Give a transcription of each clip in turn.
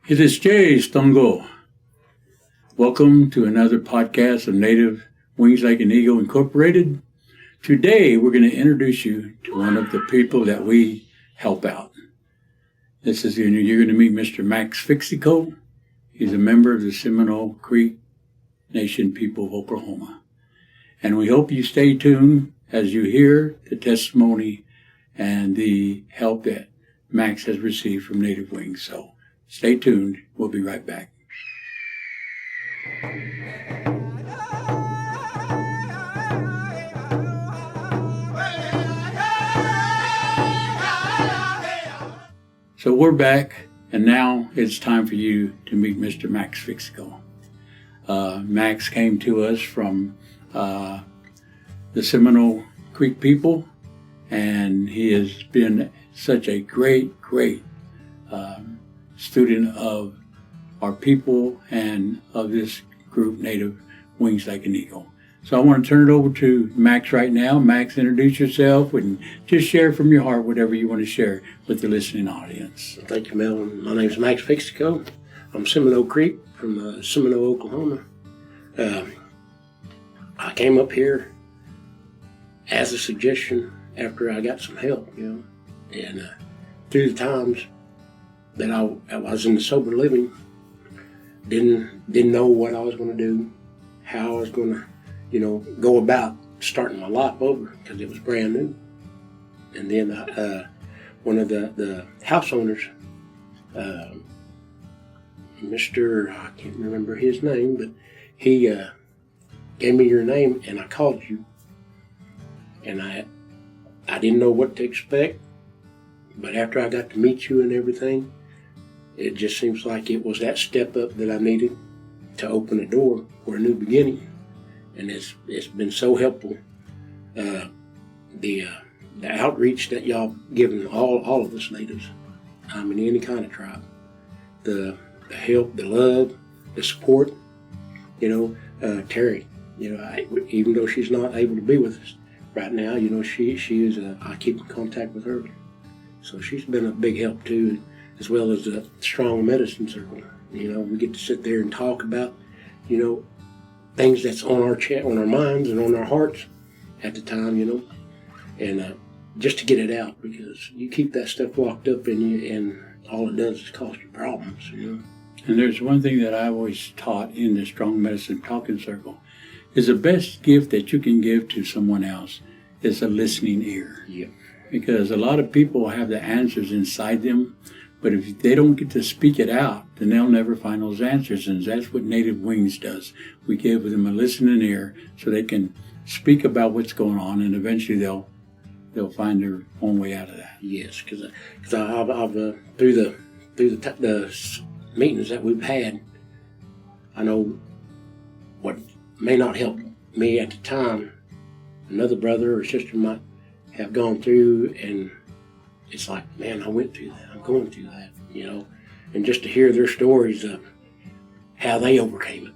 It is Jay Stongo. Welcome to another podcast of Native Wings Like an Eagle Incorporated. Today we're going to introduce you to one of the people that we help out. You're going to meet Mr. Max Fixico. He's a member of the Seminole Creek Nation people of Oklahoma. And we hope you stay tuned as you hear the testimony and the help that Max has received from Native Wings. So stay tuned. We'll be right back. So we're back, and now it's time for you to meet Mr. Max Fixico. Max came to us from the Seminole Creek people, and he has been such a great student of our people and of this group, Native Wings Like an Eagle. So I want to turn it over to Max right now. Max, introduce yourself and just share from your heart whatever you want to share with the listening audience. Thank you, Melvin. My name is Max Fixico. I'm Seminole Creek from Seminole, Oklahoma. I came up here as a suggestion after I got some help, and through the times that I was in the sober living, didn't know what I was going to do, how I was going to go about starting my life over, because it was brand new. And then one of the house owners, Mr. I can't remember his name, but he gave me your name, and I called you. And I didn't know what to expect, but after I got to meet you and everything, it just seems like it was that step up that I needed to open a door for a new beginning. And it's been so helpful. The outreach that y'all given all of us natives, any kind of tribe, the help, the love, the support. Terry, even though she's not able to be with us right now, she is. I keep in contact with her, so she's been a big help too, as well as the strong medicine circle. We get to sit there and talk about, things that's on our minds and on our hearts at the time, and just to get it out, because you keep that stuff locked up in you, and all it does is cause you problems, And there's one thing that I always taught in the Strong Medicine Talking Circle, is the best gift that you can give to someone else is a listening ear. Yeah. Because a lot of people have the answers inside them, but if they don't get to speak it out, then they'll never find those answers. And that's what Native Wings does. We give them a listening ear so they can speak about what's going on, and eventually they'll find their own way out of that. Yes, because I've through the meetings that we've had, I know what may not help me at the time, another brother or sister might have gone through, and it's like, man, I went through that, I'm going through that, and just to hear their stories of how they overcame it,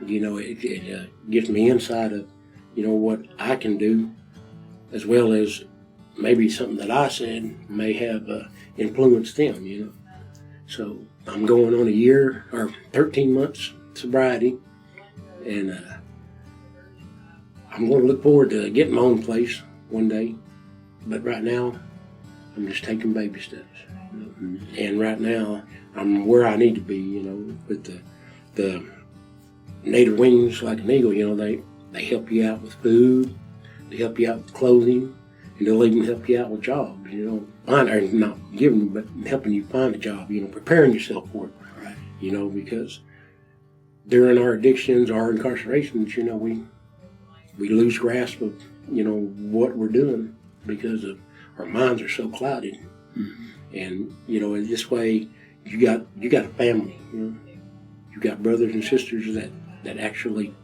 it gives me insight of, what I can do, as well as maybe something that I said may have influenced them, So I'm going on a year or 13 months sobriety, and I'm going to look forward to getting my own place one day. But right now, I'm just taking baby steps. And right now, I'm where I need to be, with the Native Wings Like an Eagle, they help you out with food, they help you out with clothing, and they'll even help you out with jobs, not giving you, but helping you find a job, preparing yourself for it, right? Because during our addictions, our incarcerations, we lose grasp of, what we're doing because of our minds are so clouded. Mm-hmm. And, in this way, you got a family, you got brothers and sisters that actually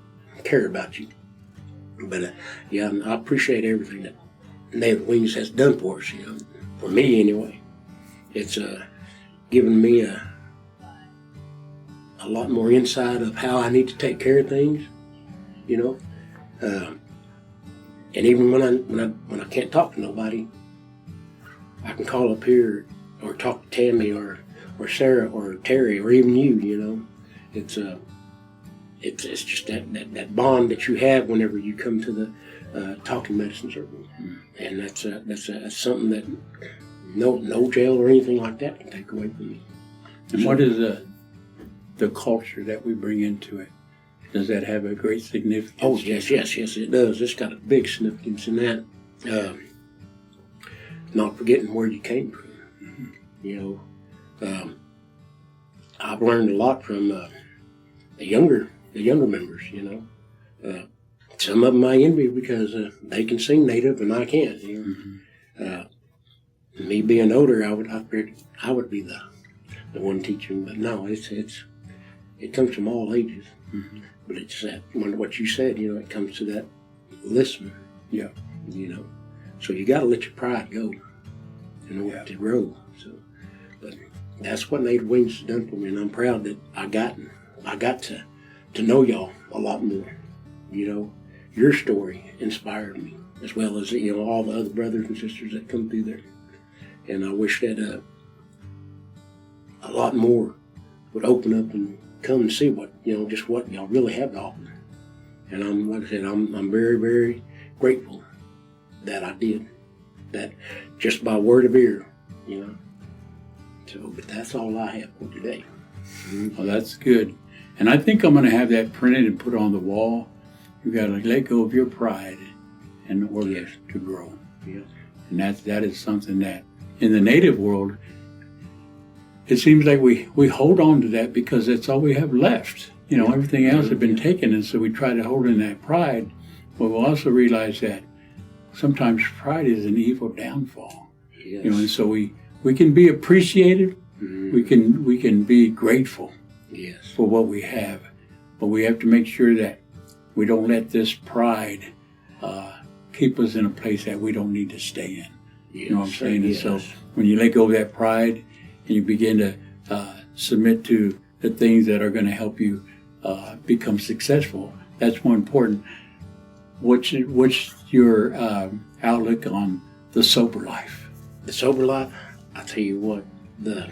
care about you. But, I appreciate everything that Native Wings has done for us, for me anyway. It's given me a lot more insight of how I need to take care of things, and even when I can't talk to nobody, I can call up here or talk to Tammy or or Sarah or Terry or even you. You know, it's just that bond that you have whenever you come to the talking medicine circle, and that's something that no jail or anything like that can take away from me. And what is the culture that we bring into it? Does that have a great significance? Oh, yes, it does. It's got a big significance in that. Not forgetting where you came from. Mm-hmm. You know, I've learned a lot from the younger members. You know, some of them I envy because they can sing native and I can't. You know, Mm-hmm. Me being older, I would be the one teaching, but no, it comes from all ages. Mm-hmm. But it's that what you said, you know, it comes to that listener. Yeah. You know, so you got to let your pride go in order to grow. So, but that's what Native Wings has done for me, and I'm proud that I got to know y'all a lot more. You know, your story inspired me, as well as, you know, all the other brothers and sisters that come through there. And I wish that a lot more would open up and come and see what y'all really have to offer. And like I said, I'm very, very grateful that I did that just by word of ear, you know. So, but that's all I have for today. Well, that's good. And I think I'm going to have that printed and put on the wall. You got to let go of your pride in order to grow. Yeah. And that is something that in the Native world, it seems like we hold on to that because that's all we have left. You know, everything else has been taken, and so we try to hold in that pride. But we'll also realize that sometimes pride is an evil downfall. Yes. You know, and so we can be appreciative. Mm-hmm. We can be grateful Yes. for what we have, but we have to make sure that we don't let this pride keep us in a place that we don't need to stay in. Yes. You know what I'm saying? Yes. And so when you let go of that pride and you begin to submit to the things that are going to help you become successful, that's more important. What's your outlook on the sober life? The sober life, I tell you what, the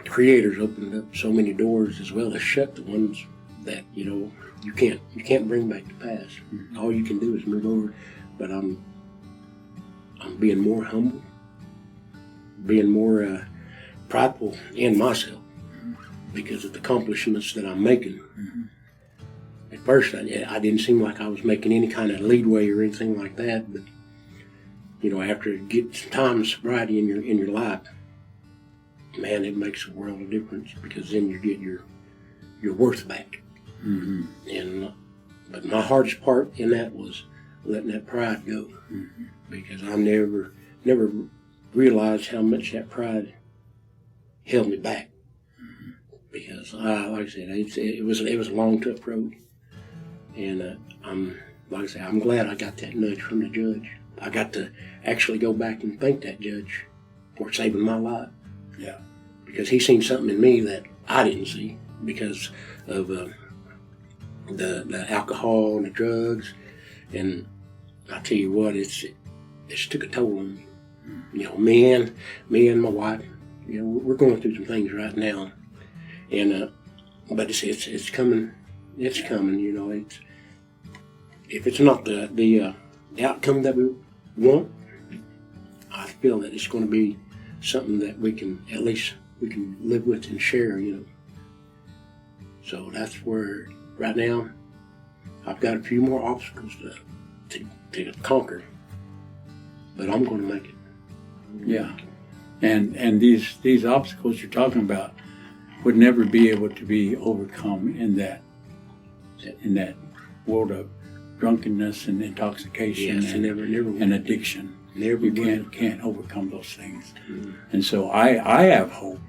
Creator's opened up so many doors, as well as shut the ones that, you know, you can't bring back the past. Mm-hmm. All you can do is move over. But I'm being more humble, being more prideful in myself because of the accomplishments that I'm making. Mm-hmm. At first, I didn't seem like I was making any kind of leadway or anything like that. But you know, after you get some time of sobriety in your life, man, it makes a world of difference because then you get your worth back. Mm-hmm. And but my hardest part in that was letting that pride go, because I never realized how much that pride held me back. Because like I said, it was a long, tough road, and I'm glad I got that nudge from the judge. I got to actually go back and thank that judge for saving my life. Yeah, because he seen something in me that I didn't see because of the alcohol and the drugs. And I tell you what, it's took a toll on me. You know, me and my wife, you know, we're going through some things right now, and but it's coming. It's coming. You know, if it's not the outcome that we want, I feel that it's going to be something that we can live with and share. You know, so that's where right now I've got a few more obstacles to conquer, but I'm going to make it. yeah. And these obstacles you're talking about would never be able to be overcome in that world of drunkenness and intoxication and addiction. You can't overcome those things. Mm-hmm. And so I have hope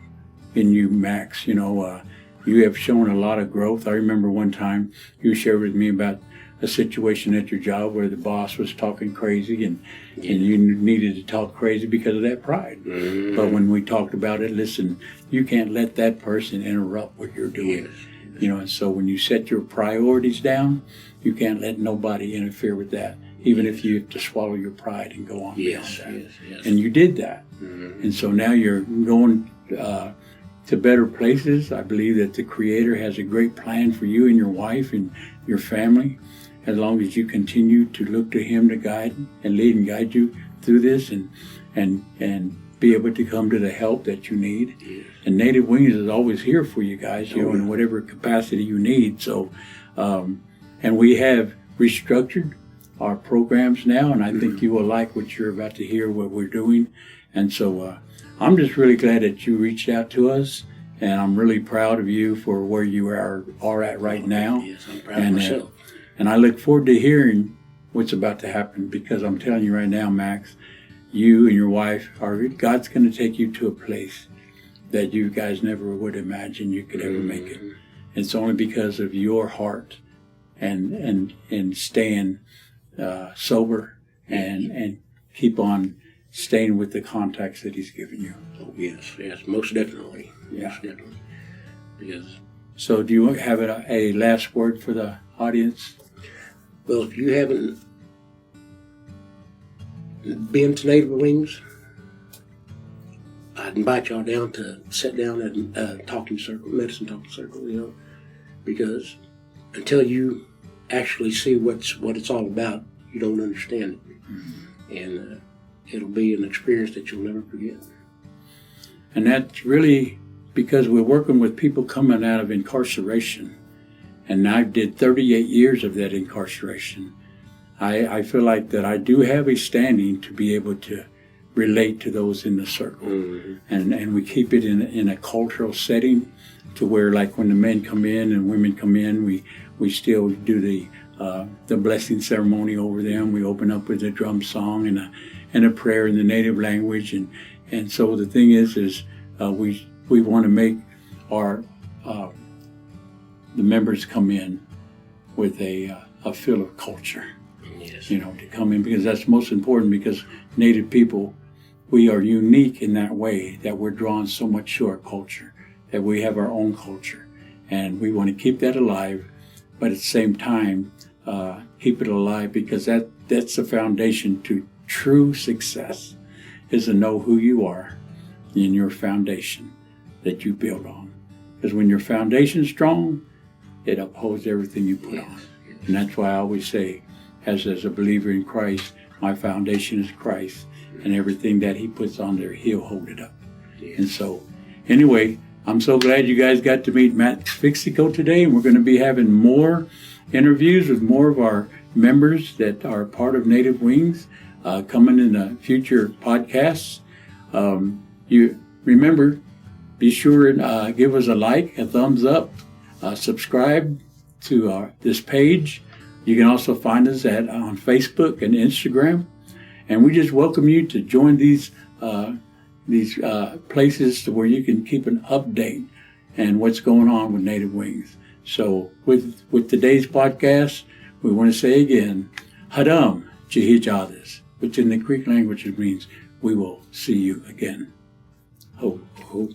in you, Max. You know, you have shown a lot of growth. I remember one time you shared with me about a situation at your job where the boss was talking crazy and you needed to talk crazy because of that pride. Mm-hmm. But when we talked about it, listen, you can't let that person interrupt what you're doing. Yes. You know, and so when you set your priorities down, you can't let nobody interfere with that, even if you have to swallow your pride and go on beyond that. Yes. And you did that. Mm-hmm. And so now you're going to to better places. I believe that the Creator has a great plan for you and your wife and your family, as long as you continue to look to Him to guide and lead and guide you through this, and be able to come to the help that you need. Yes. And Native Wings is always here for you guys, in whatever capacity you need. So, and we have restructured our programs now, and I think you will like what you're about to hear, what we're doing. And so I'm just really glad that you reached out to us, and I'm really proud of you for where you are at right now. Yes, I'm proud of myself. And I look forward to hearing what's about to happen, because I'm telling you right now, Max, you and your wife, God's going to take you to a place that you guys never would imagine you could ever make it. It's only because of your heart and staying sober and keep on staying with the contacts that He's given you. Oh, yes, most definitely. Yeah. Most definitely. Because, so do you have a last word for the audience? well, if you haven't been to Native Wings, I'd invite y'all down to sit down at a medicine talking circle, because until you actually see what it's all about, you don't understand it. Mm-hmm. And it'll be an experience that you'll never forget. And that's really because we're working with people coming out of incarceration. And I did 38 years of that incarceration. I feel like that I do have a standing to be able to relate to those in the circle. Mm-hmm. And we keep it in a cultural setting, to where, like, when the men come in and women come in, we still do the blessing ceremony over them. We open up with a drum song and a prayer in the native language. And so the thing is we want to make our the members come in with a feel of culture. Yes. To come in, because that's most important, because Native people, we are unique in that way, that we're drawn so much to our culture, that we have our own culture, and we want to keep that alive, but at the same time keep it alive, because that's the foundation to true success, is to know who you are in your foundation that you build on. Because when your foundation's strong, it upholds everything you put on. And that's why I always say, as a believer in Christ, my foundation is Christ, and everything that He puts on there, He'll hold it up. Yes. And so, anyway, I'm so glad you guys got to meet Matt Fixico today, and we're going to be having more interviews with more of our members that are part of Native Wings coming in the future podcasts. You remember, be sure and give us a like, a thumbs up, subscribe to this page. You can also find us on Facebook and Instagram, and we just welcome you to join these places to where you can keep an update and what's going on with Native Wings. So with today's podcast, we want to say again, Hadam Jihijadis, which in the Creek language means we will see you again. Ho, ho.